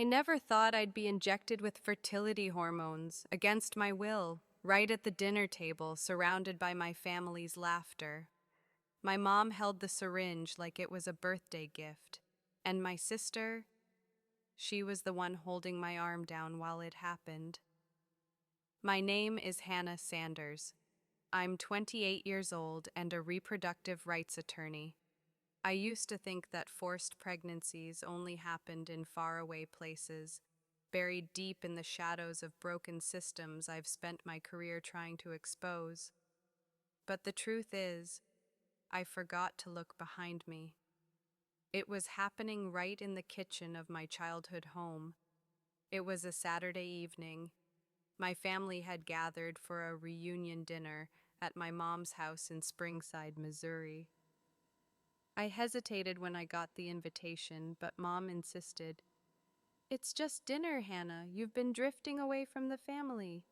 I never thought I'd be injected with fertility hormones against my will, right at the dinner table, surrounded by my family's laughter. My mom held the syringe like it was a birthday gift, and my sister, she was the one holding my arm down while it happened. My name is Hannah Sanders. I'm 28 years old and a reproductive rights attorney. I used to think that forced pregnancies only happened in faraway places, buried deep in the shadows of broken systems I've spent my career trying to expose. But the truth is, I forgot to look behind me. It was happening right in the kitchen of my childhood home. It was a Saturday evening. My family had gathered for a reunion dinner at my mom's house in Springside, Missouri. I hesitated when I got the invitation, but Mom insisted. "It's just dinner, Hannah. You've been drifting away from the family."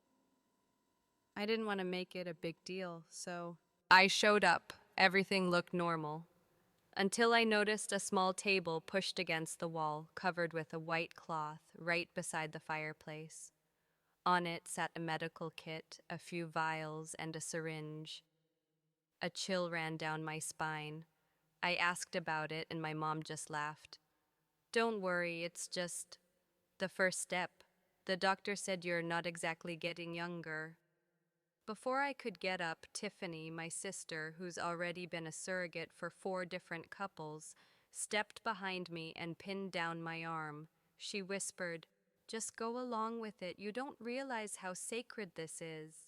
I didn't want to make it a big deal, so I showed up. Everything looked normal. Until I noticed a small table pushed against the wall, covered with a white cloth, right beside the fireplace. On it sat a medical kit, a few vials, and a syringe. A chill ran down my spine. I asked about it, and my mom just laughed. "Don't worry, it's just the first step. The doctor said you're not exactly getting younger." Before I could get up, Tiffany, my sister, who's already been a surrogate for 4 different couples, stepped behind me and pinned down my arm. She whispered, "Just go along with it. You don't realize how sacred this is."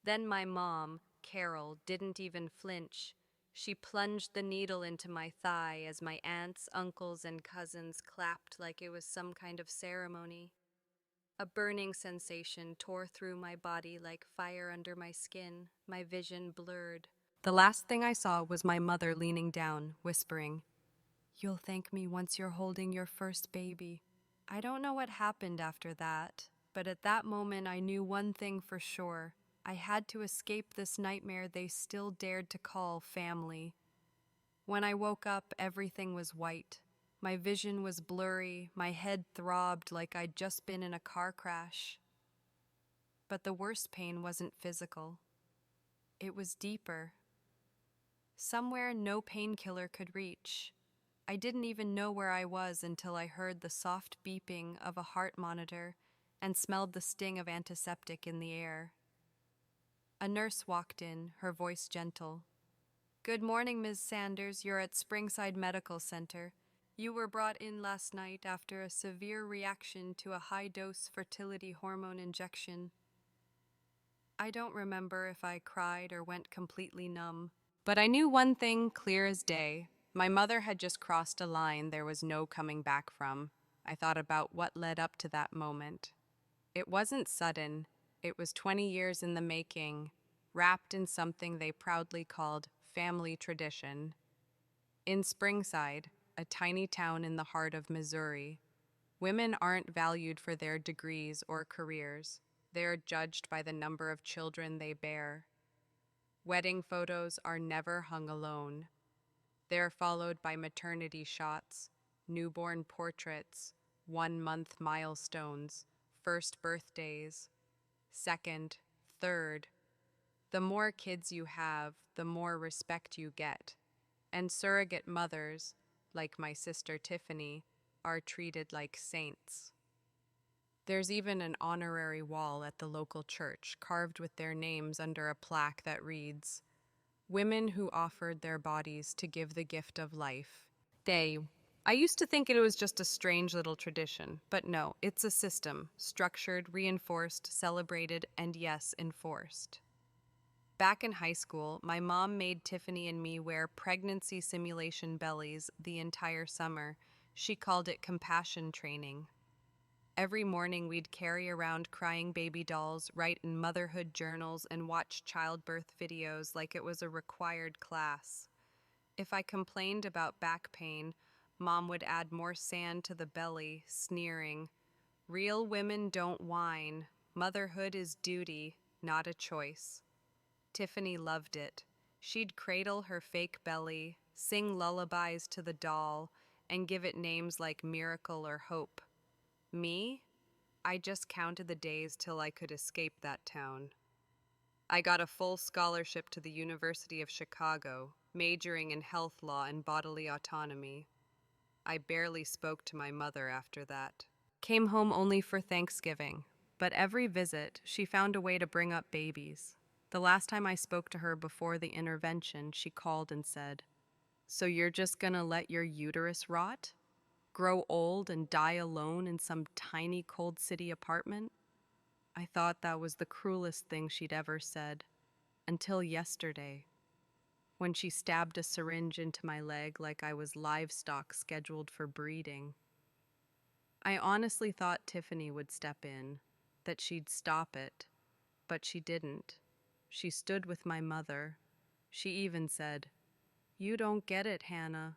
Then my mom, Carol, didn't even flinch. She plunged the needle into my thigh as my aunts, uncles, and cousins clapped like it was some kind of ceremony. A burning sensation tore through my body like fire under my skin, my vision blurred. The last thing I saw was my mother leaning down, whispering, "You'll thank me once you're holding your first baby." I don't know what happened after that, but at that moment I knew one thing for sure. I had to escape this nightmare they still dared to call family. When I woke up, everything was white. My vision was blurry, my head throbbed like I'd just been in a car crash. But the worst pain wasn't physical. It was deeper. Somewhere no painkiller could reach. I didn't even know where I was until I heard the soft beeping of a heart monitor and smelled the sting of antiseptic in the air. A nurse walked in, her voice gentle. "Good morning, Ms. Sanders. You're at Springside Medical Center. You were brought in last night after a severe reaction to a high-dose fertility hormone injection." I don't remember if I cried or went completely numb, but I knew one thing clear as day. My mother had just crossed a line there was no coming back from. I thought about what led up to that moment. It wasn't sudden. It was 20 years in the making, wrapped in something they proudly called family tradition. In Springside, a tiny town in the heart of Missouri, women aren't valued for their degrees or careers. They're judged by the number of children they bear. Wedding photos are never hung alone. They're followed by maternity shots, newborn portraits, 1-month milestones, first birthdays, second, third. The more kids you have, the more respect you get. And surrogate mothers, like my sister Tiffany, are treated like saints. There's even an honorary wall at the local church carved with their names under a plaque that reads, "Women who offered their bodies to give the gift of life." I used to think it was just a strange little tradition, but no, it's a system, structured, reinforced, celebrated, and yes, enforced. Back in high school, my mom made Tiffany and me wear pregnancy simulation bellies the entire summer. She called it compassion training. Every morning we'd carry around crying baby dolls, write in motherhood journals, and watch childbirth videos like it was a required class. If I complained about back pain, Mom would add more sand to the belly, sneering, "Real women don't whine. Motherhood is duty, not a choice." Tiffany loved it. She'd cradle her fake belly, sing lullabies to the doll, and give it names like Miracle or Hope. Me? I just counted the days till I could escape that town. I got a full scholarship to the University of Chicago, majoring in health law and bodily autonomy. I barely spoke to my mother after that. Came home only for Thanksgiving, but every visit she found a way to bring up babies. The last time I spoke to her before the intervention, she called and said, "So you're just gonna let your uterus rot? Grow old and die alone in some tiny cold city apartment?" I thought that was the cruelest thing she'd ever said, until yesterday, when she stabbed a syringe into my leg like I was livestock scheduled for breeding. I honestly thought Tiffany would step in, that she'd stop it, but she didn't. She stood with my mother. She even said, "You don't get it, Hannah.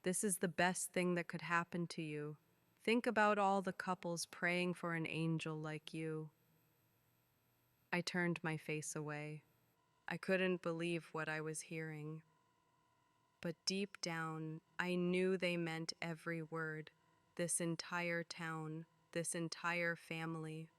This is the best thing that could happen to you. Think about all the couples praying for an angel like you." I turned my face away. I couldn't believe what I was hearing. But deep down, I knew they meant every word. This entire town, this entire family.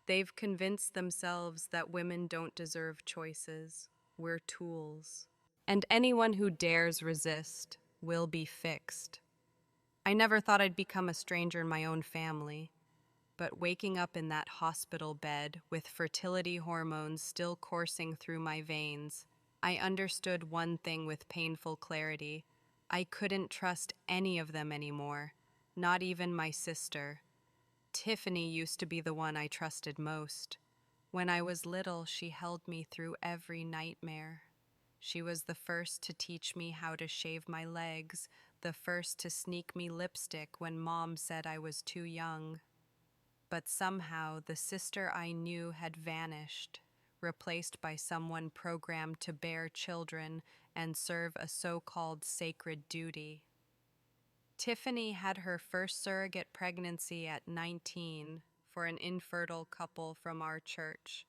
They've convinced themselves that women don't deserve choices. We're tools. And anyone who dares resist will be fixed. I never thought I'd become a stranger in my own family, but waking up in that hospital bed with fertility hormones still coursing through my veins, I understood one thing with painful clarity. I couldn't trust any of them anymore, not even my sister. Tiffany used to be the one I trusted most. When I was little, she held me through every nightmare. She was the first to teach me how to shave my legs, the first to sneak me lipstick when Mom said I was too young. But somehow the sister I knew had vanished, replaced by someone programmed to bear children and serve a so-called sacred duty. Tiffany had her first surrogate pregnancy at 19 for an infertile couple from our church.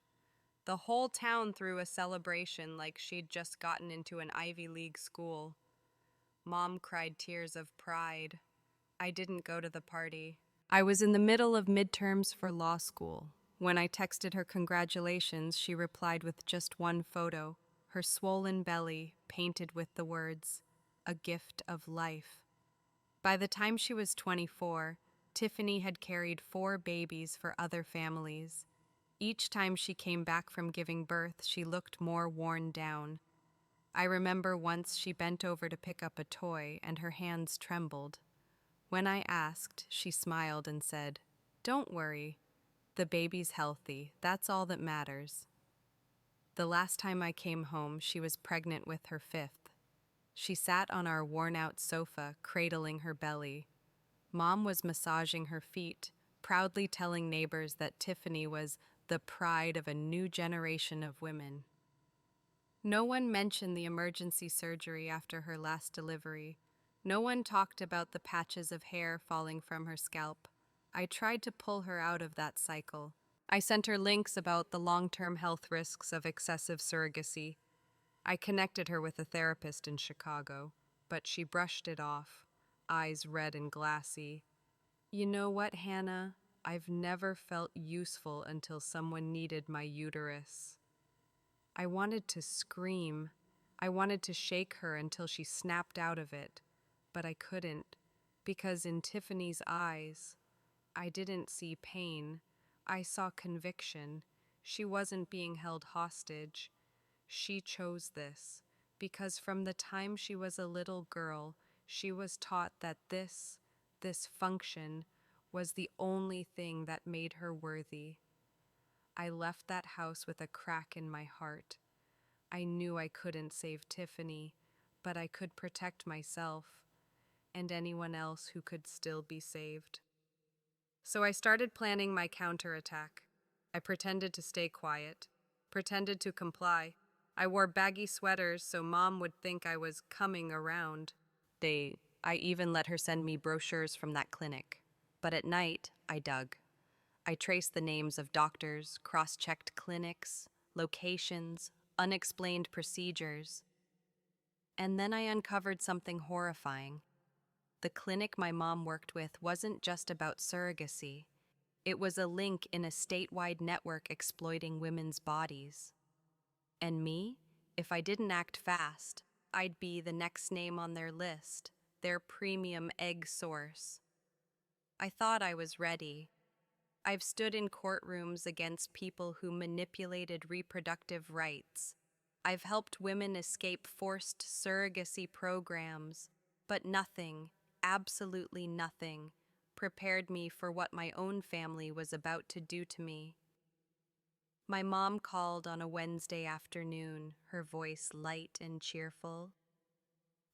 The whole town threw a celebration like she'd just gotten into an Ivy League school. Mom cried tears of pride. I didn't go to the party. I was in the middle of midterms for law school. When I texted her congratulations, she replied with just one photo, her swollen belly painted with the words, "A gift of life." By the time she was 24, Tiffany had carried 4 babies for other families. Each time she came back from giving birth, she looked more worn down. I remember once she bent over to pick up a toy and her hands trembled. When I asked, she smiled and said, "Don't worry. The baby's healthy. That's all that matters." The last time I came home, she was pregnant with her 5th. She sat on our worn-out sofa, cradling her belly. Mom was massaging her feet, proudly telling neighbors that Tiffany was the pride of a new generation of women. No one mentioned the emergency surgery after her last delivery. No one talked about the patches of hair falling from her scalp. I tried to pull her out of that cycle. I sent her links about the long-term health risks of excessive surrogacy. I connected her with a therapist in Chicago, but she brushed it off, eyes red and glassy. You know what, Hannah? I've never felt useful until someone needed my uterus. I wanted to scream. I wanted to shake her until she snapped out of it, but I couldn't, because in Tiffany's eyes, I didn't see pain. I saw conviction. She wasn't being held hostage. She chose this, because from the time she was a little girl, she was taught that this function, was the only thing that made her worthy. I left that house with a crack in my heart. I knew I couldn't save Tiffany, but I could protect myself and anyone else who could still be saved. So I started planning my counterattack. I pretended to stay quiet, pretended to comply. I wore baggy sweaters so Mom would think I was coming around. I even let her send me brochures from that clinic. But at night, I dug. I traced the names of doctors, cross-checked clinics, locations, unexplained procedures. And then I uncovered something horrifying. The clinic my mom worked with wasn't just about surrogacy. It was a link in a statewide network exploiting women's bodies. And me? If I didn't act fast, I'd be the next name on their list, their premium egg source. I thought I was ready. I've stood in courtrooms against people who manipulated reproductive rights. I've helped women escape forced surrogacy programs, but nothing, absolutely nothing, prepared me for what my own family was about to do to me. My mom called on a Wednesday afternoon, her voice light and cheerful.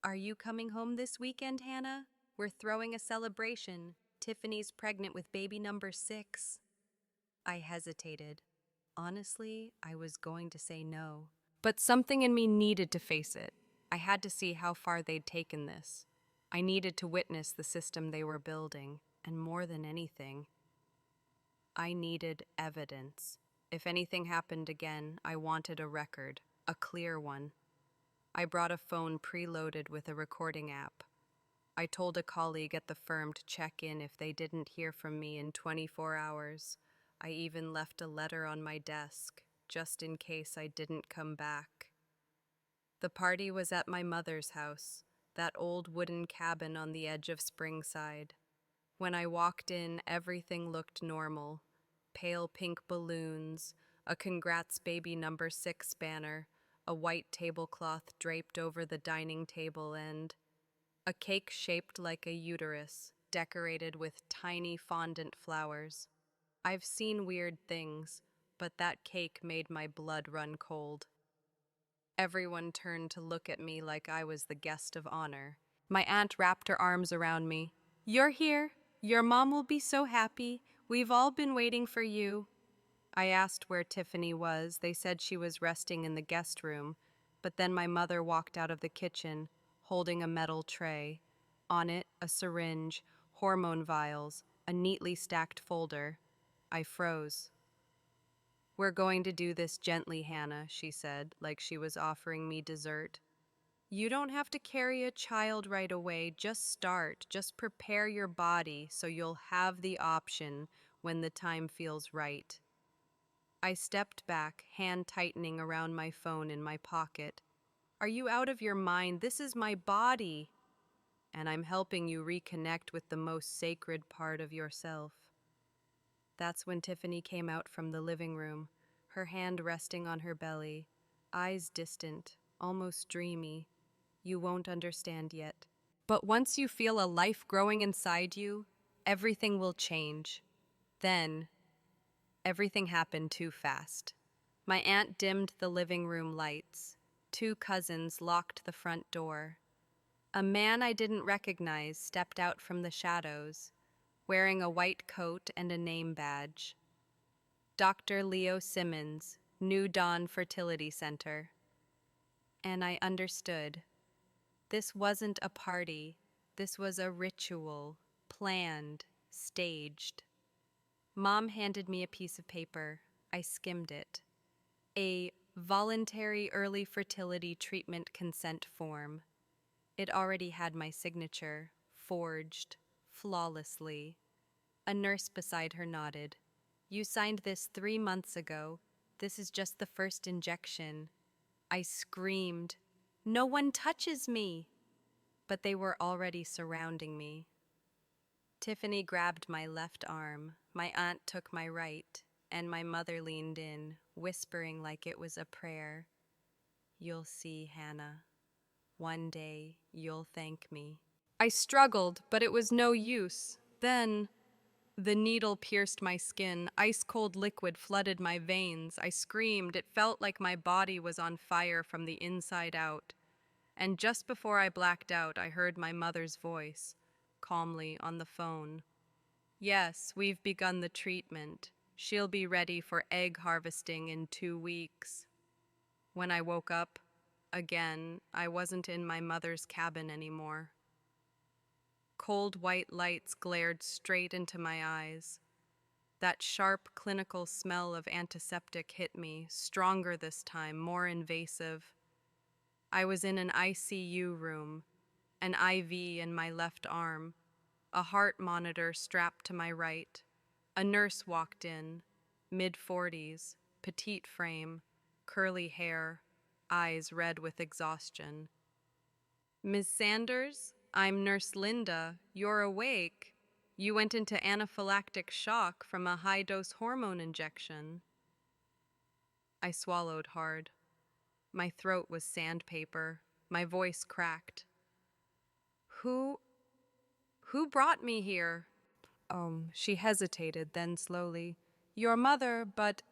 "Are you coming home this weekend, Hannah? We're throwing a celebration. Tiffany's pregnant with baby number 6. I hesitated. Honestly, I was going to say no. But something in me needed to face it. I had to see how far they'd taken this. I needed to witness the system they were building, and more than anything, I needed evidence. If anything happened again, I wanted a record, a clear one. I brought a phone preloaded with a recording app. I told a colleague at the firm to check in if they didn't hear from me in 24 hours. I even left a letter on my desk, just in case I didn't come back. The party was at my mother's house, that old wooden cabin on the edge of Springside. When I walked in, everything looked normal. Pale pink balloons, a congrats baby number 6 banner, a white tablecloth draped over the dining table, and a cake shaped like a uterus, decorated with tiny fondant flowers. I've seen weird things, but that cake made my blood run cold. Everyone turned to look at me like I was the guest of honor. My aunt wrapped her arms around me. "You're here. Your mom will be so happy. We've all been waiting for you." I asked where Tiffany was. They said she was resting in the guest room, but then my mother walked out of the kitchen, holding a metal tray. On it, a syringe, hormone vials, a neatly stacked folder. I froze. "We're going to do this gently, Hannah," she said, like she was offering me dessert. "You don't have to carry a child right away. Just start. Just prepare your body so you'll have the option when the time feels right." I stepped back, hand tightening around my phone in my pocket. "Are you out of your mind? This is my body. And I'm helping you reconnect with the most sacred part of yourself." That's when Tiffany came out from the living room, her hand resting on her belly, eyes distant, almost dreamy. You won't understand yet. But once you feel a life growing inside you, everything will change. Then, everything happened too fast. My aunt dimmed the living room lights. 2 cousins locked the front door. A man I didn't recognize stepped out from the shadows, wearing a white coat and a name badge. Dr. Leo Simmons, New Dawn Fertility Center. And I understood. This wasn't a party. This was a ritual, planned, staged. Mom handed me a piece of paper. I skimmed it. A voluntary early fertility treatment consent form. It already had my signature, forged, flawlessly. A nurse beside her nodded. "You signed this 3 months ago. This is just the first injection." I screamed, "No one touches me!" But they were already surrounding me. Tiffany grabbed my left arm, my aunt took my right, and my mother leaned in, whispering like it was a prayer. "You'll see, Hannah. One day, you'll thank me." I struggled, but it was no use. Then, the needle pierced my skin. Ice-cold liquid flooded my veins. I screamed. It felt like my body was on fire from the inside out. And just before I blacked out, I heard my mother's voice, calmly on the phone. "Yes, we've begun the treatment. She'll be ready for egg harvesting in 2 weeks." When I woke up, again, I wasn't in my mother's cabin anymore. Cold white lights glared straight into my eyes. That sharp, clinical smell of antiseptic hit me, stronger this time, more invasive. I was in an ICU room, an IV in my left arm, a heart monitor strapped to my right. A nurse walked in, mid-40s, petite frame, curly hair, eyes red with exhaustion. "Miss Sanders, I'm Nurse Linda. You're awake. You went into anaphylactic shock from a high-dose hormone injection." I swallowed hard. My throat was sandpaper. My voice cracked. Who who brought me here?" She hesitated, then slowly. "Your mother, but—"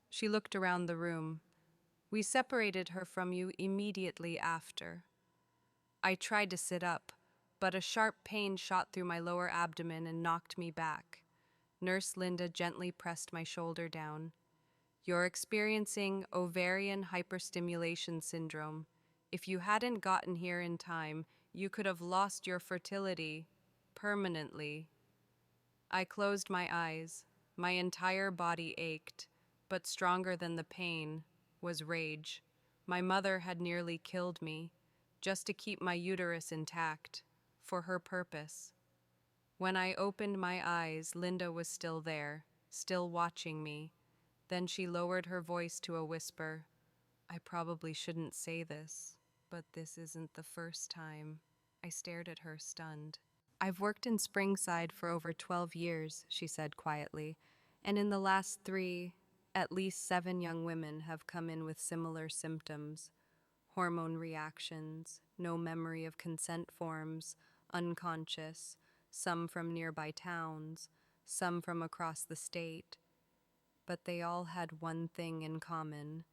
She looked around the room. "We separated her from you immediately after." I tried to sit up, but a sharp pain shot through my lower abdomen and knocked me back. Nurse Linda gently pressed my shoulder down. "You're experiencing ovarian hyperstimulation syndrome. If you hadn't gotten here in time, you could have lost your fertility permanently." I closed my eyes. My entire body ached, but stronger than the pain was rage. My mother had nearly killed me, just to keep my uterus intact, for her purpose. When I opened my eyes, Linda was still there, still watching me. Then she lowered her voice to a whisper. "I probably shouldn't say this, but this isn't the first time." I stared at her, stunned. "I've worked in Springside for over 12 years, she said quietly, and in the last 3, at least 7 young women have come in with similar symptoms. Hormone reactions, no memory of consent forms, unconscious, some from nearby towns, some from across the state. But they all had one thing in common."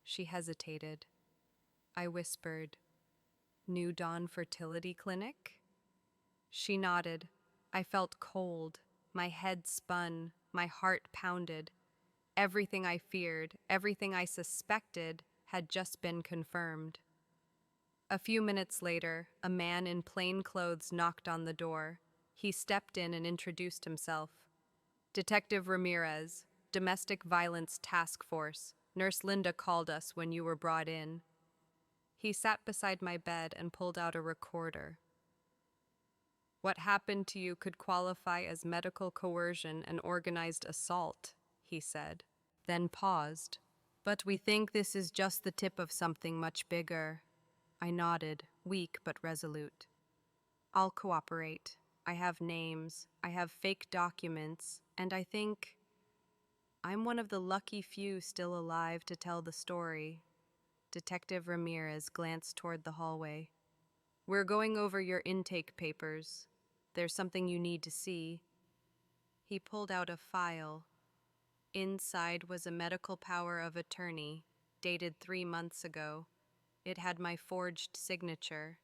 She hesitated. I whispered, "New Dawn Fertility Clinic?" She nodded. I felt cold. My head spun. My heart pounded. Everything I feared, everything I suspected, had just been confirmed. A few minutes later, a man in plain clothes knocked on the door. He stepped in and introduced himself. "Detective Ramirez, Domestic Violence Task Force. Nurse Linda called us when you were brought in." He sat beside my bed and pulled out a recorder. "What happened to you could qualify as medical coercion and organized assault," he said, then paused. "But we think this is just the tip of something much bigger." I nodded, weak but resolute. "I'll cooperate. I have names, I have fake documents, and I think I'm one of the lucky few still alive to tell the story." Detective Ramirez glanced toward the hallway. "We're going over your intake papers. There's something you need to see." He pulled out a file. Inside was a medical power of attorney, dated 3 months ago. It had my forged signature,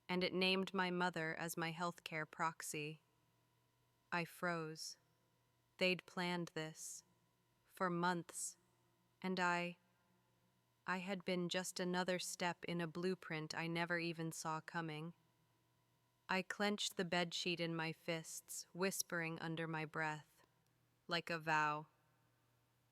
and it named my mother as my healthcare proxy. I froze. They'd planned this for months, and I had been just another step in a blueprint I never even saw coming. I clenched the bedsheet in my fists, whispering under my breath, like a vow.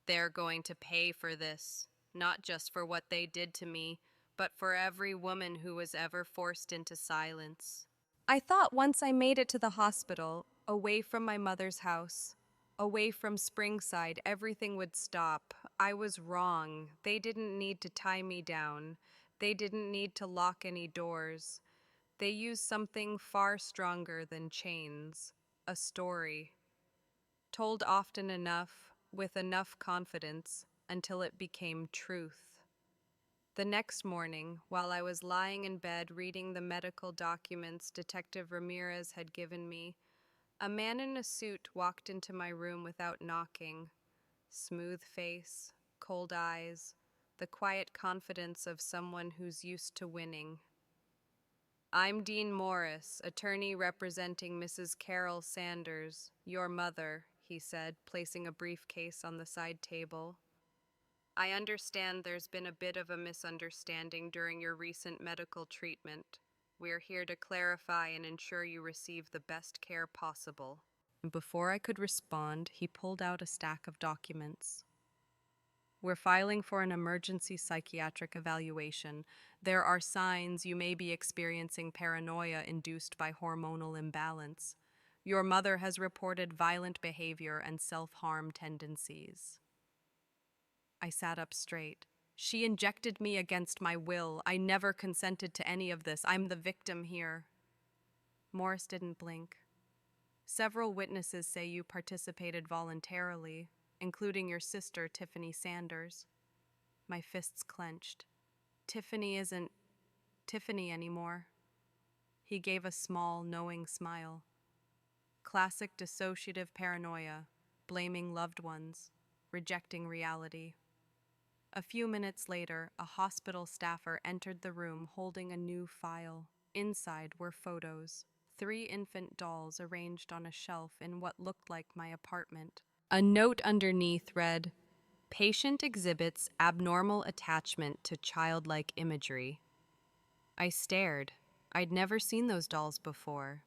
"They're going to pay for this, not just for what they did to me, but for every woman who was ever forced into silence." I thought once I made it to the hospital, away from my mother's house, away from Springside, everything would stop. I was wrong. They didn't need to tie me down. They didn't need to lock any doors. They used something far stronger than chains, a story, told often enough, with enough confidence, until it became truth. The next morning, while I was lying in bed reading the medical documents Detective Ramirez had given me, a man in a suit walked into my room without knocking. Smooth face, cold eyes, the quiet confidence of someone who's used to winning. "I'm Dean Morris, attorney representing Mrs. Carol Sanders, your mother," he said, placing a briefcase on the side table. "I understand there's been a bit of a misunderstanding during your recent medical treatment. We're here to clarify and ensure you receive the best care possible." Before I could respond, he pulled out a stack of documents. We're filing for an emergency psychiatric evaluation. There are signs you may be experiencing paranoia induced by hormonal imbalance. Your mother has reported violent behavior and self-harm tendencies. I sat up straight. She injected me against my will. I never consented to any of this. I'm the victim here. Morris didn't blink. Several witnesses say you participated voluntarily, including your sister, Tiffany Sanders. My fists clenched. Tiffany isn't Tiffany anymore. He gave a small, knowing smile. Classic dissociative paranoia, blaming loved ones, rejecting reality. A few minutes later, a hospital staffer entered the room holding a new file. Inside were photos, 3 infant dolls arranged on a shelf in what looked like my apartment. A note underneath read, "Patient exhibits abnormal attachment to childlike imagery." I stared. I'd never seen those dolls before.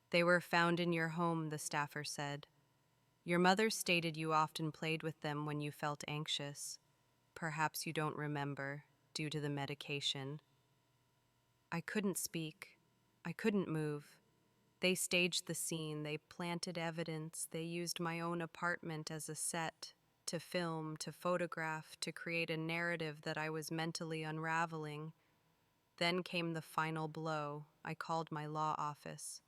"They were found in your home," the staffer said. "Your mother stated you often played with them when you felt anxious. Perhaps you don't remember, due to the medication." I couldn't speak. I couldn't move. They staged the scene, they planted evidence, they used my own apartment as a set, to film, to photograph, to create a narrative that I was mentally unraveling. Then came the final blow. I called my law office.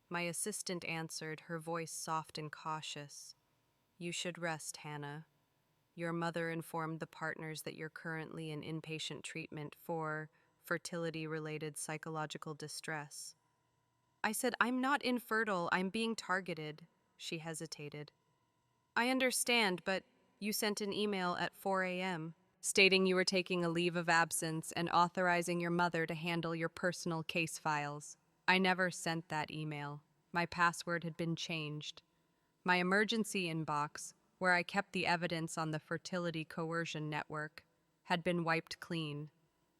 My assistant answered, her voice soft and cautious. "You should rest, Hannah. Your mother informed the partners that you're currently in inpatient treatment for fertility-related psychological distress." I said, "I'm not infertile, I'm being targeted." She hesitated. "I understand, but you sent an email at 4 a.m. stating you were taking a leave of absence and authorizing your mother to handle your personal case files." I never sent that email. My password had been changed. My emergency inbox, where I kept the evidence on the fertility coercion network, had been wiped clean.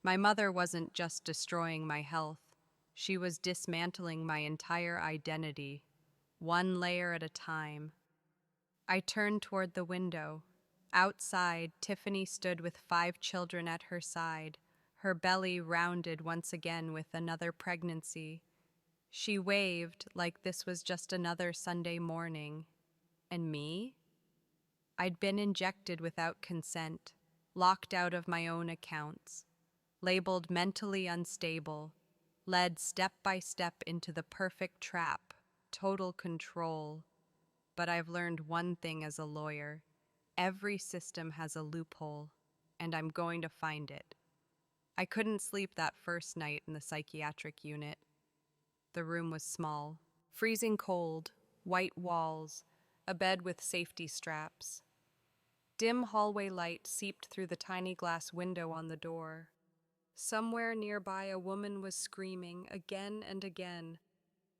My mother wasn't just destroying my health. She was dismantling my entire identity, one layer at a time. I turned toward the window. Outside, Tiffany stood with 5 children at her side, her belly rounded once again with another pregnancy. She waved like this was just another Sunday morning. And me? I'd been injected without consent, locked out of my own accounts, labeled mentally unstable, led step by step into the perfect trap, total control. But I've learned one thing as a lawyer. Every system has a loophole, and I'm going to find it. I couldn't sleep that first night in the psychiatric unit. The room was small, freezing cold, white walls, a bed with safety straps. Dim hallway light seeped through the tiny glass window on the door. Somewhere nearby, a woman was screaming again and again,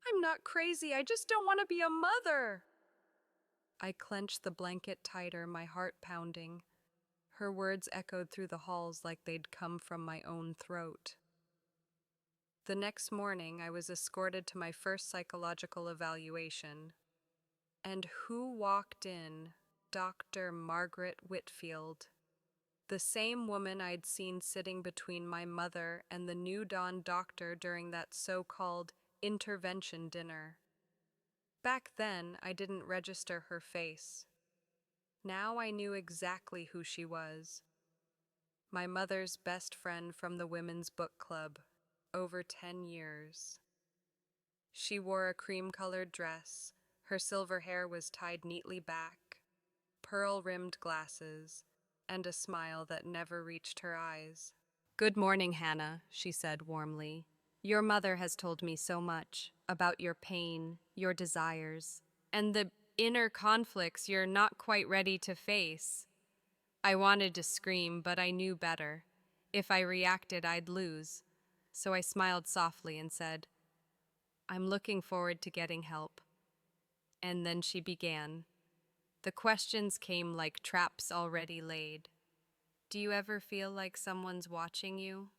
"I'm not crazy, I just don't want to be a mother." I clenched the blanket tighter, my heart pounding. Her words echoed through the halls like they'd come from my own throat. The next morning, I was escorted to my first psychological evaluation. And who walked in? Dr. Margaret Whitfield. The same woman I'd seen sitting between my mother and the new dawn doctor during that so-called intervention dinner. Back then, I didn't register her face. Now I knew exactly who she was. My mother's best friend from the women's book club, over 10 years. She wore a cream-colored dress, her silver hair was tied neatly back, pearl-rimmed glasses, and a smile that never reached her eyes. "Good morning, Hannah," she said warmly. "Your mother has told me so much about your pain, your desires, and the inner conflicts you're not quite ready to face." I wanted to scream, but I knew better. If I reacted, I'd lose. So I smiled softly and said, "I'm looking forward to getting help." And then she began. The questions came like traps already laid. Do you ever feel like someone's watching you?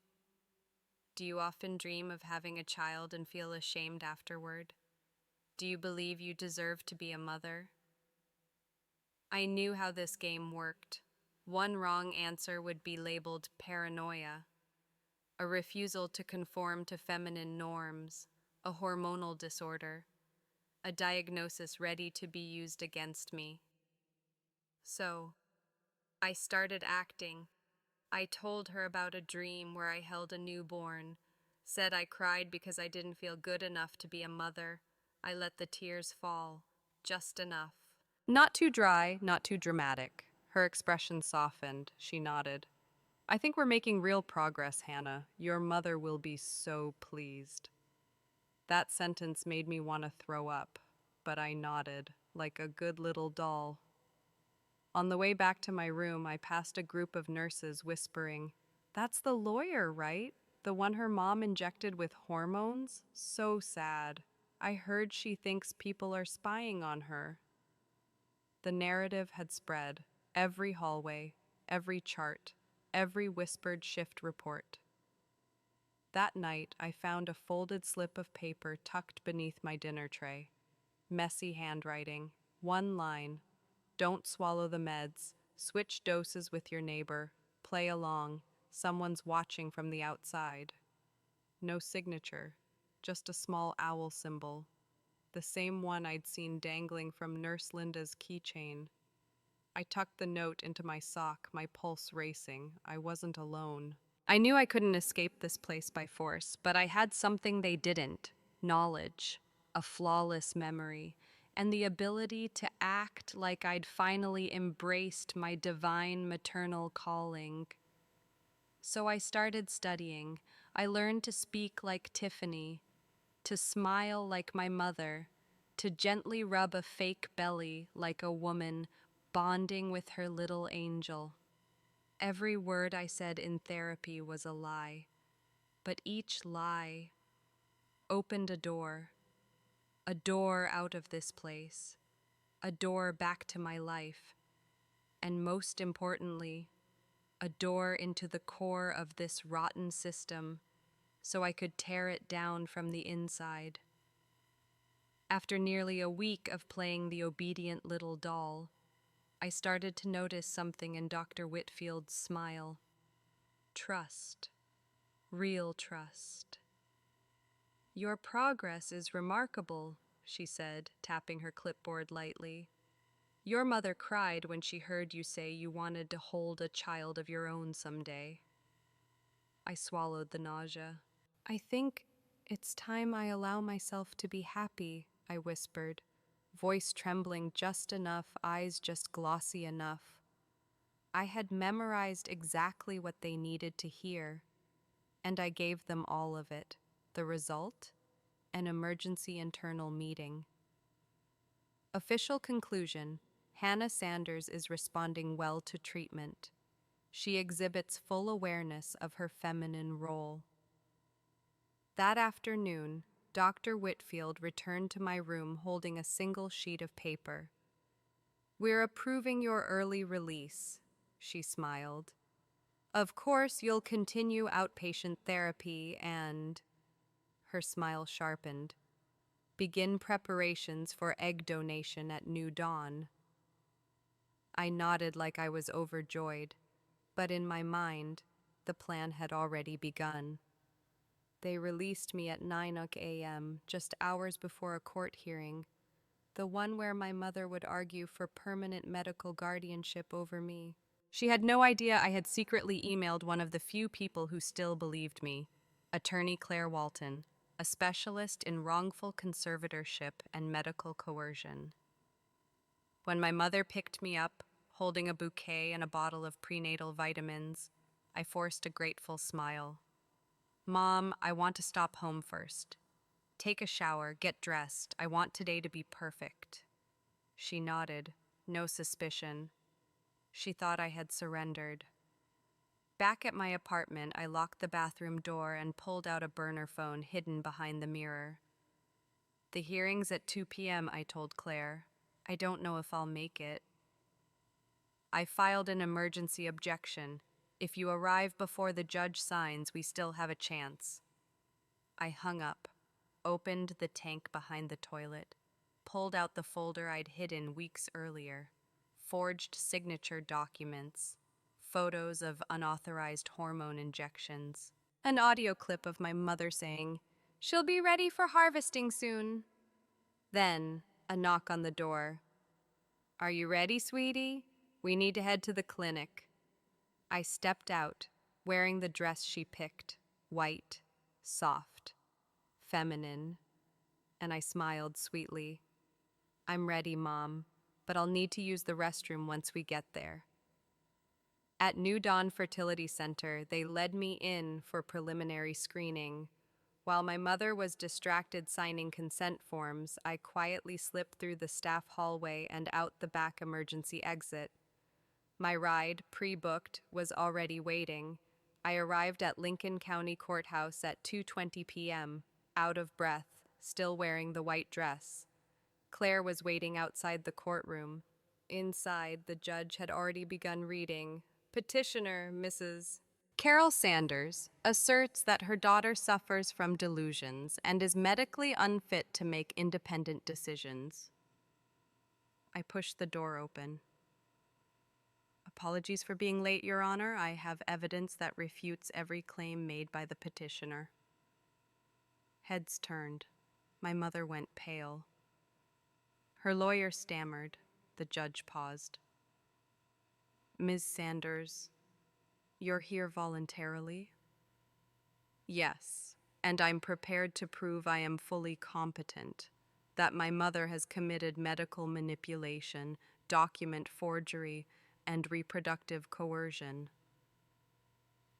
Do you often dream of having a child and feel ashamed afterward? Do you believe you deserve to be a mother? I knew how this game worked. One wrong answer would be labeled paranoia, a refusal to conform to feminine norms, a hormonal disorder, a diagnosis ready to be used against me. So, I started acting. I told her about a dream where I held a newborn, said I cried because I didn't feel good enough to be a mother. I let the tears fall, just enough. Not too dry, not too dramatic. Her expression softened. She nodded. I think we're making real progress, Hannah. Your mother will be so pleased. That sentence made me want to throw up, but I nodded, like a good little doll. On the way back to my room, I passed a group of nurses whispering, "That's the lawyer, right? The one her mom injected with hormones? So sad. I heard she thinks people are spying on her." The narrative had spread. Every hallway, every chart, every whispered shift report. That night, I found a folded slip of paper tucked beneath my dinner tray. Messy handwriting. One line. Don't swallow the meds. Switch doses with your neighbor. Play along. Someone's watching from the outside. No signature. Just a small owl symbol. The same one I'd seen dangling from Nurse Linda's keychain. I tucked the note into my sock, my pulse racing. I wasn't alone. I knew I couldn't escape this place by force, but I had something they didn't: knowledge, a flawless memory, and the ability to act like I'd finally embraced my divine maternal calling. So I started studying. I learned to speak like Tiffany, to smile like my mother, to gently rub a fake belly like a woman bonding with her little angel. Every word I said in therapy was a lie, but each lie opened a door out of this place, a door back to my life, and most importantly, a door into the core of this rotten system so I could tear it down from the inside. After nearly a week of playing the obedient little doll, I started to notice something in Dr. Whitfield's smile. Trust. Real trust. "Your progress is remarkable," she said, tapping her clipboard lightly. "Your mother cried when she heard you say you wanted to hold a child of your own someday." I swallowed the nausea. "I think it's time I allow myself to be happy," I whispered, voice trembling just enough, eyes just glossy enough. I had memorized exactly what they needed to hear, and I gave them all of it. The result? An emergency internal meeting. Official conclusion: Hannah Sanders is responding well to treatment. She exhibits full awareness of her feminine role. That afternoon, Dr. Whitfield returned to my room holding a single sheet of paper. "We're approving your early release," she smiled. "Of course, you'll continue outpatient therapy and—" her smile sharpened. "Begin preparations for egg donation at New Dawn." I nodded like I was overjoyed, but in my mind, the plan had already begun. They released me at 9 a.m., just hours before a court hearing, the one where my mother would argue for permanent medical guardianship over me. She had no idea I had secretly emailed one of the few people who still believed me, Attorney Claire Walton, a specialist in wrongful conservatorship and medical coercion. When my mother picked me up, holding a bouquet and a bottle of prenatal vitamins, I forced a grateful smile. "Mom, I want to stop home first. Take a shower, get dressed. I want today to be perfect." She nodded, no suspicion. She thought I had surrendered. Back at my apartment, I locked the bathroom door and pulled out a burner phone hidden behind the mirror. "The hearing's at 2 p.m., I told Claire. I don't know if I'll make it." "I filed an emergency objection. If you arrive before the judge signs, we still have a chance." I hung up, opened the tank behind the toilet, pulled out the folder I'd hidden weeks earlier, forged signature documents, photos of unauthorized hormone injections, an audio clip of my mother saying, "She'll be ready for harvesting soon." Then, a knock on the door. "Are you ready, sweetie? We need to head to the clinic." I stepped out, wearing the dress she picked, white, soft, feminine, and I smiled sweetly. "I'm ready, Mom, but I'll need to use the restroom once we get there." At New Dawn Fertility Center, they led me in for preliminary screening. While my mother was distracted signing consent forms, I quietly slipped through the staff hallway and out the back emergency exit. My ride, pre-booked, was already waiting. I arrived at Lincoln County Courthouse at 2:20 p.m., out of breath, still wearing the white dress. Claire was waiting outside the courtroom. Inside, the judge had already begun reading. Petitioner, Mrs. Carol Sanders, asserts that her daughter suffers from delusions and is medically unfit to make independent decisions. I pushed the door open. "Apologies for being late, Your Honor. I have evidence that refutes every claim made by the petitioner." Heads turned. My mother went pale. Her lawyer stammered. The judge paused. "Ms. Sanders, you're here voluntarily?" "Yes, and I'm prepared to prove I am fully competent, that my mother has committed medical manipulation, document forgery, and reproductive coercion."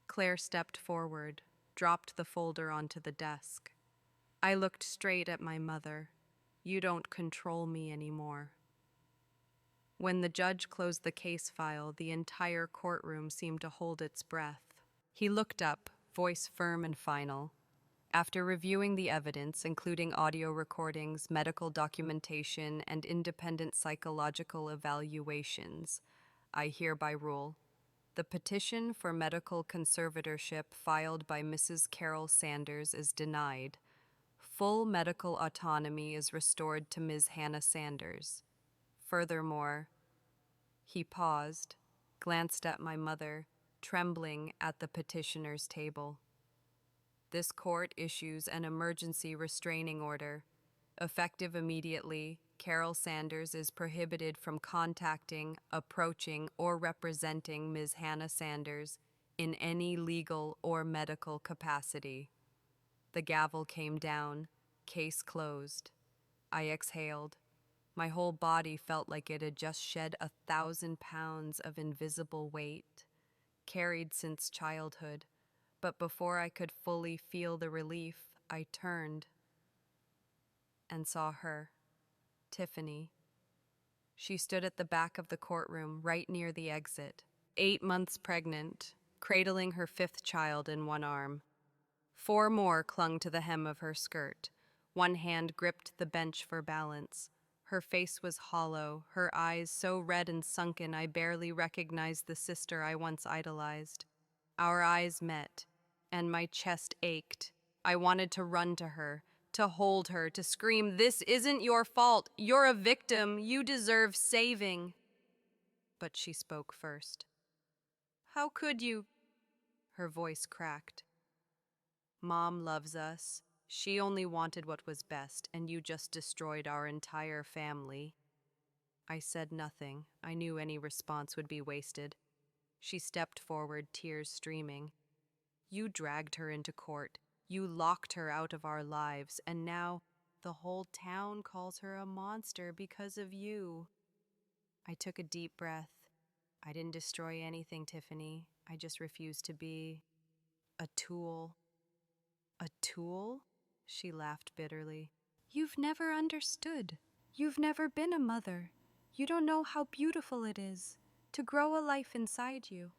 Claire stepped forward, dropped the folder onto the desk. I looked straight at my mother. "You don't control me anymore." When the judge closed the case file, the entire courtroom seemed to hold its breath. He looked up, voice firm and final. "After reviewing the evidence, including audio recordings, medical documentation, and independent psychological evaluations, I hereby rule: the petition for medical conservatorship filed by Mrs. Carol Sanders is denied. Full medical autonomy is restored to Ms. Hannah Sanders. Furthermore," he paused, glanced at my mother, trembling at the petitioner's table, "this court issues an emergency restraining order. Effective immediately, Carol Sanders is prohibited from contacting, approaching, or representing Ms. Hannah Sanders in any legal or medical capacity." The gavel came down. Case closed. I exhaled. My whole body felt like it had just shed 1,000 pounds of invisible weight, carried since childhood. But before I could fully feel the relief, I turned and saw her, Tiffany. She stood at the back of the courtroom, right near the exit, 8 months pregnant, cradling her 5th child in one arm. 4 more clung to the hem of her skirt. One hand gripped the bench for balance. Her face was hollow, her eyes so red and sunken I barely recognized the sister I once idolized. Our eyes met, and my chest ached. I wanted to run to her, to hold her, to scream, "This isn't your fault. You're a victim. You deserve saving." But she spoke first. "How could you?" Her voice cracked. "Mom loves us. She only wanted what was best, and you just destroyed our entire family." I said nothing. I knew any response would be wasted. She stepped forward, tears streaming. "You dragged her into court. You locked her out of our lives, and now the whole town calls her a monster because of you." I took a deep breath. "I didn't destroy anything, Tiffany. I just refused to be a tool." "A tool?" She laughed bitterly. "You've never understood. You've never been a mother. You don't know how beautiful it is to grow a life inside you."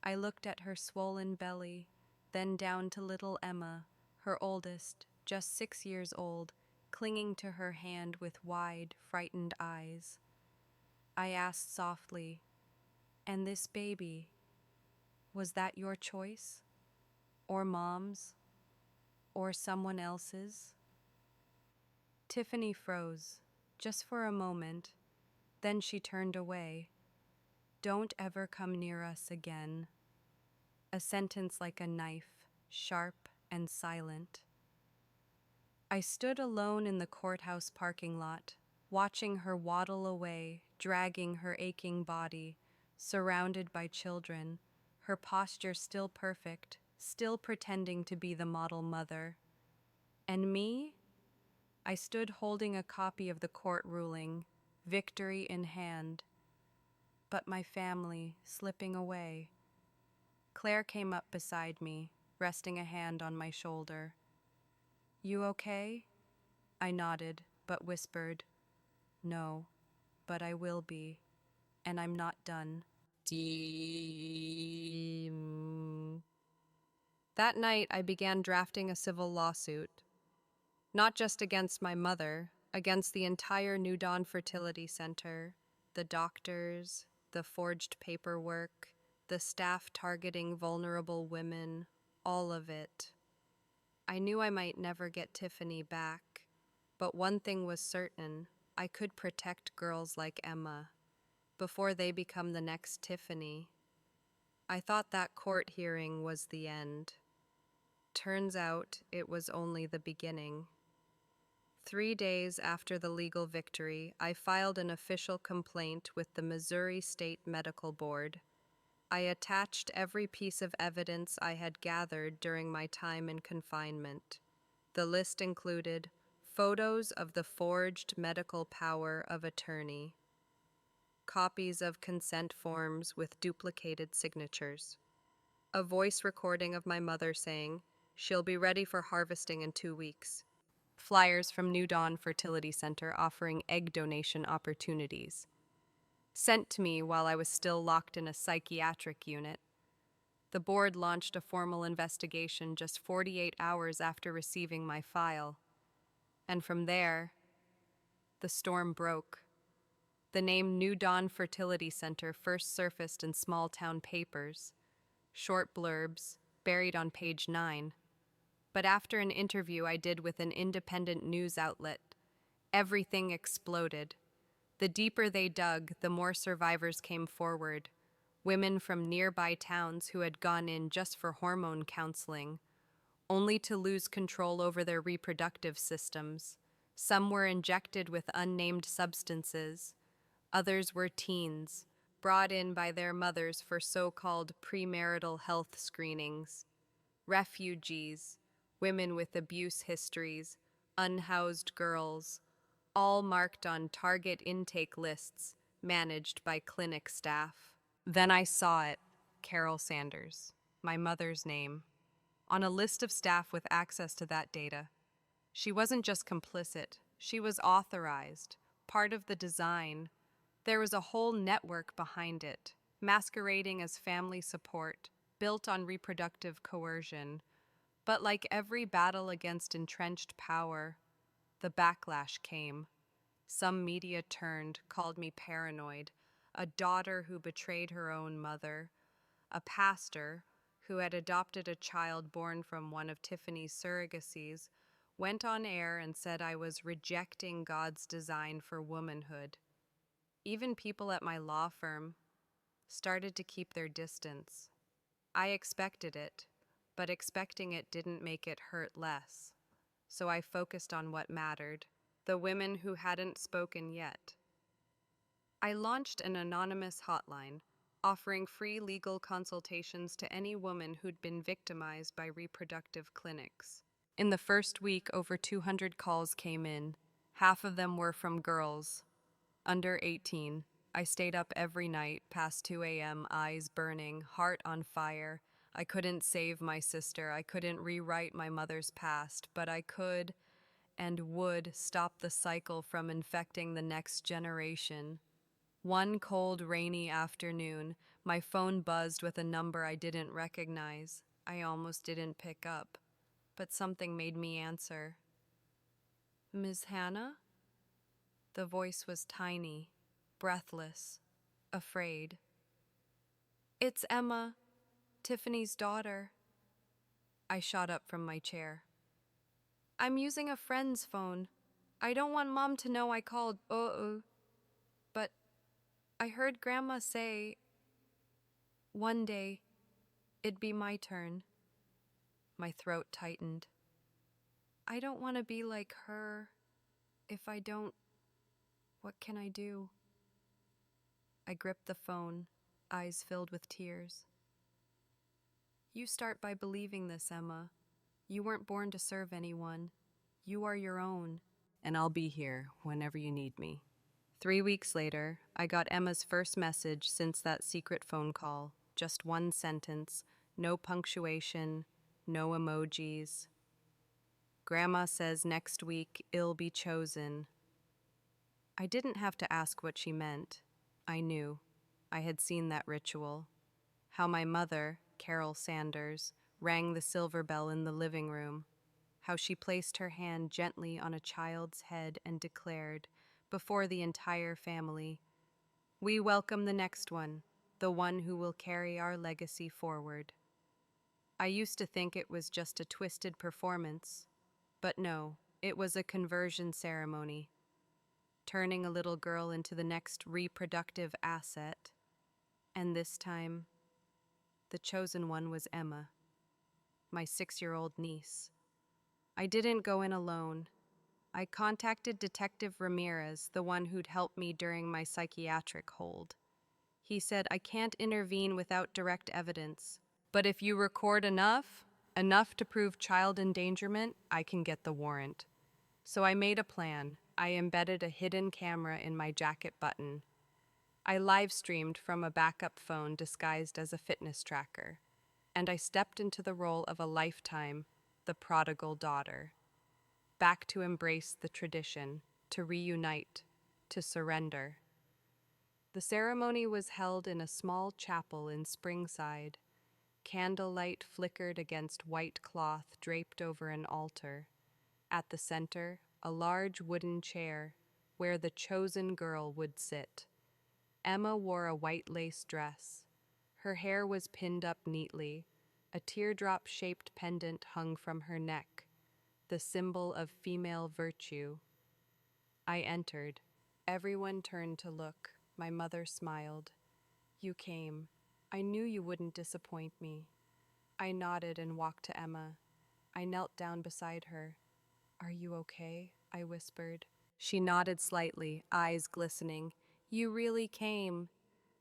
I looked at her swollen belly, then down to little Emma, her oldest, just 6 years old, clinging to her hand with wide, frightened eyes. I asked softly, "And this baby, was that your choice? Or Mom's? Or someone else's?" Tiffany froze, just for a moment. Then she turned away. Don't ever come near us again. A sentence like a knife, sharp and silent. I stood alone in the courthouse parking lot, watching her waddle away, dragging her aching body, surrounded by children, her posture still perfect, still pretending to be the model mother. And me? I stood holding a copy of the court ruling, victory in hand, but my family slipping away. Claire came up beside me, resting a hand on my shoulder. You okay? I nodded, but whispered, no, but I will be, and I'm not done. That night, I began drafting a civil lawsuit, not just against my mother, against the entire New Dawn Fertility Center, the doctors, the forged paperwork, the staff targeting vulnerable women, all of it. I knew I might never get Tiffany back, but one thing was certain, I could protect girls like Emma before they become the next Tiffany. I thought that court hearing was the end. Turns out it was only the beginning. 3 days after the legal victory, I filed an official complaint with the Missouri State Medical Board. I attached every piece of evidence I had gathered during my time in confinement. The list included photos of the forged medical power of attorney, copies of consent forms with duplicated signatures, a voice recording of my mother saying, "She'll be ready for harvesting in 2 weeks," flyers from New Dawn Fertility Center offering egg donation opportunities, sent to me while I was still locked in a psychiatric unit. The board launched a formal investigation just 48 hours after receiving my file. And from there, the storm broke. The name New Dawn Fertility Center first surfaced in small-town papers, short blurbs, buried on page 9. But after an interview I did with an independent news outlet, everything exploded. The deeper they dug, the more survivors came forward. Women from nearby towns who had gone in just for hormone counseling, only to lose control over their reproductive systems. Some were injected with unnamed substances. Others were teens, brought in by their mothers for so-called premarital health screenings. Refugees, women with abuse histories, unhoused girls, all marked on target intake lists managed by clinic staff. Then I saw it, Carol Sanders, my mother's name, on a list of staff with access to that data. She wasn't just complicit, she was authorized, part of the design. There was a whole network behind it, masquerading as family support, built on reproductive coercion. But like every battle against entrenched power, the backlash came. Some media turned, called me paranoid, a daughter who betrayed her own mother, a pastor who had adopted a child born from one of Tiffany's surrogacies, went on air and said I was rejecting God's design for womanhood. Even people at my law firm started to keep their distance. I expected it, but expecting it didn't make it hurt less. So I focused on what mattered, the women who hadn't spoken yet. I launched an anonymous hotline, offering free legal consultations to any woman who'd been victimized by reproductive clinics. In the first week, over 200 calls came in. Half of them were from girls, under 18. I stayed up every night, past 2 a.m., eyes burning, heart on fire. I couldn't save my sister. I couldn't rewrite my mother's past, but I could and would stop the cycle from infecting the next generation. One cold, rainy afternoon, my phone buzzed with a number I didn't recognize. I almost didn't pick up, but something made me answer. Ms. Hannah? The voice was tiny, breathless, afraid. It's Emma, Tiffany's daughter. I shot up from my chair. I'm using a friend's phone. I don't want Mom to know I called. But I heard Grandma say One day, it'd be my turn. My throat tightened. I don't want to be like her. If I don't, what can I do? I gripped the phone, eyes filled with tears. You start by believing this, Emma. You weren't born to serve anyone. You are your own. And I'll be here whenever you need me. 3 weeks later, I got Emma's first message since that secret phone call. Just one sentence, no punctuation, no emojis. Grandma says next week it'll be chosen. I didn't have to ask what she meant. I knew. I had seen that ritual. How my mother, Carol Sanders, rang the silver bell in the living room. How she placed her hand gently on a child's head and declared, before the entire family, "We welcome the next one, the one who will carry our legacy forward." I used to think it was just a twisted performance, but no, it was a conversion ceremony, turning a little girl into the next reproductive asset. And this time, the chosen one was Emma, my 6-year-old niece. I didn't go in alone. I contacted Detective Ramirez, the one who'd helped me during my psychiatric hold. He said, "I can't intervene without direct evidence, but if you record enough to prove child endangerment, I can get the warrant." So I made a plan. I embedded a hidden camera in my jacket button. I live-streamed from a backup phone disguised as a fitness tracker, and I stepped into the role of a lifetime, the prodigal daughter. Back to embrace the tradition, to reunite, to surrender. The ceremony was held in a small chapel in Springside. Candlelight flickered against white cloth draped over an altar. At the center, a large wooden chair where the chosen girl would sit. Emma wore a white lace dress. Her hair was pinned up neatly. A teardrop-shaped pendant hung from her neck, the symbol of female virtue. I entered. Everyone turned to look. My mother smiled. "You came. I knew you wouldn't disappoint me." I nodded and walked to Emma. I knelt down beside her. "Are you okay?" I whispered. She nodded slightly, eyes glistening. "You really came."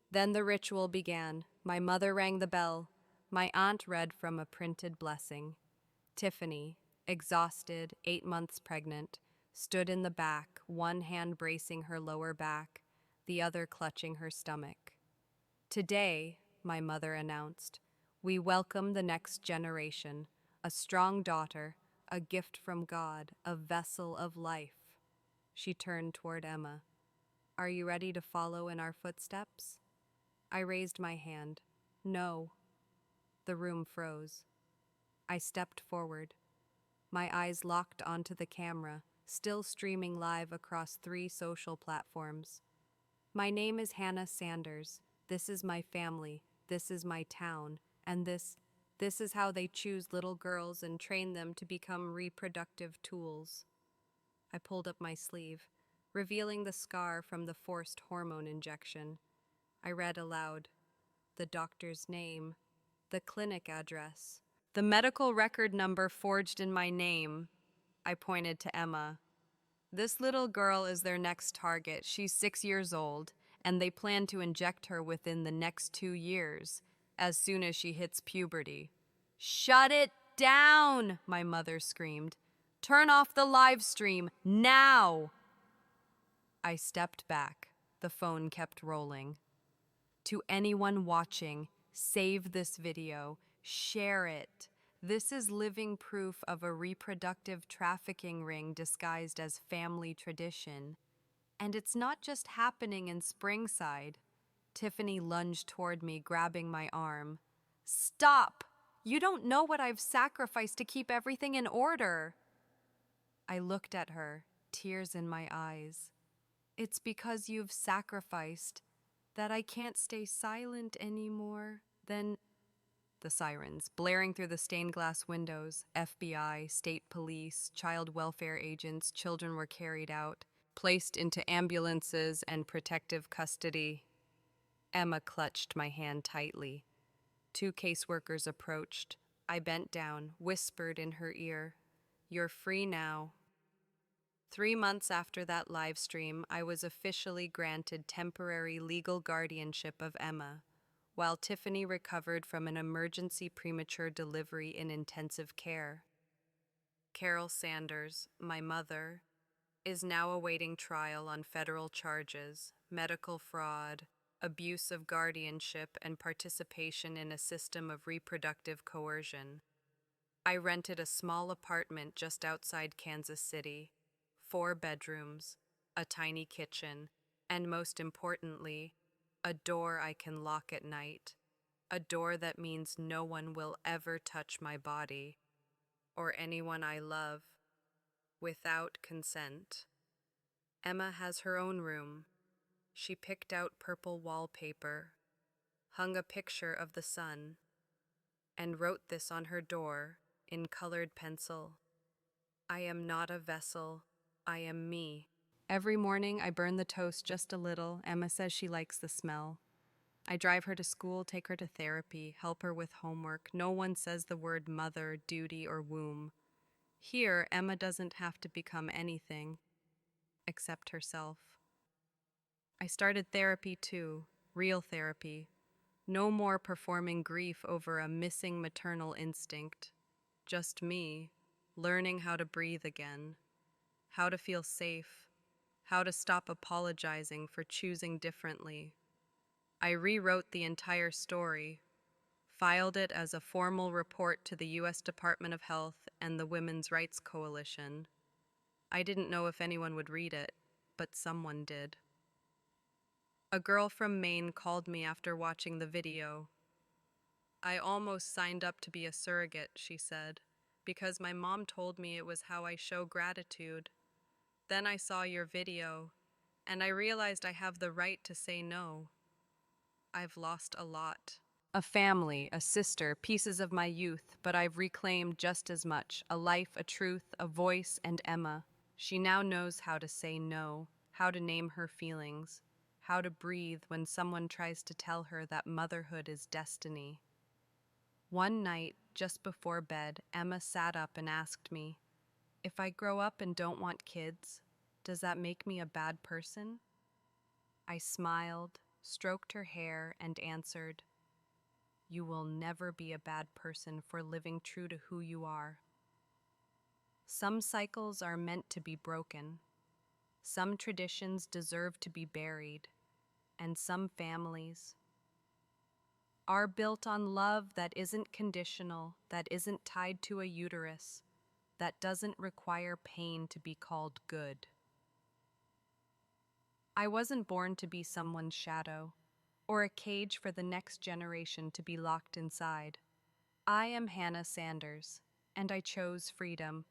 Then the ritual began. My mother rang the bell. My aunt read from a printed blessing. Tiffany, exhausted, 8 months pregnant, stood in the back, one hand bracing her lower back, the other clutching her stomach. "Today," my mother announced, "we welcome the next generation, a strong daughter, a gift from God, a vessel of life." She turned toward Emma. "Are you ready to follow in our footsteps?" I raised my hand. "No." The room froze. I stepped forward. My eyes locked onto the camera, still streaming live across 3 social platforms. "My name is Hannah Sanders. This is my family. This is my town. And this is how they choose little girls and train them to become reproductive tools." I pulled up my sleeve, revealing the scar from the forced hormone injection. I read aloud. The doctor's name, the clinic address, the medical record number forged in my name. I pointed to Emma. "This little girl is their next target. She's 6 years old, and they plan to inject her within the next 2 years, as soon as she hits puberty." "Shut it down!" my mother screamed. "Turn off the live stream, now!" I stepped back. The phone kept rolling. To anyone watching, save this video, share it. This is living proof of a reproductive trafficking ring disguised as family tradition. And it's not just happening in Springside. Tiffany lunged toward me, grabbing my arm. "Stop! You don't know what I've sacrificed to keep everything in order." I looked at her, tears in my eyes. "It's because you've sacrificed that I can't stay silent anymore." Then the sirens, blaring through the stained glass windows. FBI, state police, child welfare agents, children were carried out, placed into ambulances and protective custody. Emma clutched my hand tightly. 2 caseworkers approached. I bent down, whispered in her ear, "You're free now." 3 months after that live stream, I was officially granted temporary legal guardianship of Emma, while Tiffany recovered from an emergency premature delivery in intensive care. Carol Sanders, my mother, is now awaiting trial on federal charges, medical fraud, abuse of guardianship, and participation in a system of reproductive coercion. I rented a small apartment just outside Kansas City, 4 bedrooms, a tiny kitchen, and most importantly, a door I can lock at night, a door that means no one will ever touch my body or anyone I love without consent. Emma has her own room. She picked out purple wallpaper, hung a picture of the sun, and wrote this on her door in colored pencil: "I am not a vessel, I am me." Every morning I burn the toast just a little. Emma says she likes the smell. I drive her to school, take her to therapy, help her with homework. No one says the word mother, duty, or womb. Here, Emma doesn't have to become anything except herself. I started therapy too, real therapy. No more performing grief over a missing maternal instinct. Just me, learning how to breathe again, how to feel safe, how to stop apologizing for choosing differently. I rewrote the entire story, filed it as a formal report to the U.S. Department of Health and the Women's Rights Coalition. I didn't know if anyone would read it, but someone did. A girl from Maine called me after watching the video. "I almost signed up to be a surrogate," she said, "because my mom told me it was how I show gratitude. Then I saw your video, and I realized I have the right to say no. I've lost a lot. A family, a sister, pieces of my youth, but I've reclaimed just as much, a life, a truth, a voice, and Emma. She now knows how to say no, how to name her feelings, how to breathe when someone tries to tell her that motherhood is destiny." One night, just before bed, Emma sat up and asked me, "If I grow up and don't want kids, does that make me a bad person?" I smiled, stroked her hair, and answered, "You will never be a bad person for living true to who you are." Some cycles are meant to be broken. Some traditions deserve to be buried, and some families are built on love that isn't conditional, that isn't tied to a uterus, that doesn't require pain to be called good. I wasn't born to be someone's shadow, or a cage for the next generation to be locked inside. I am Hannah Sanders, and I chose freedom.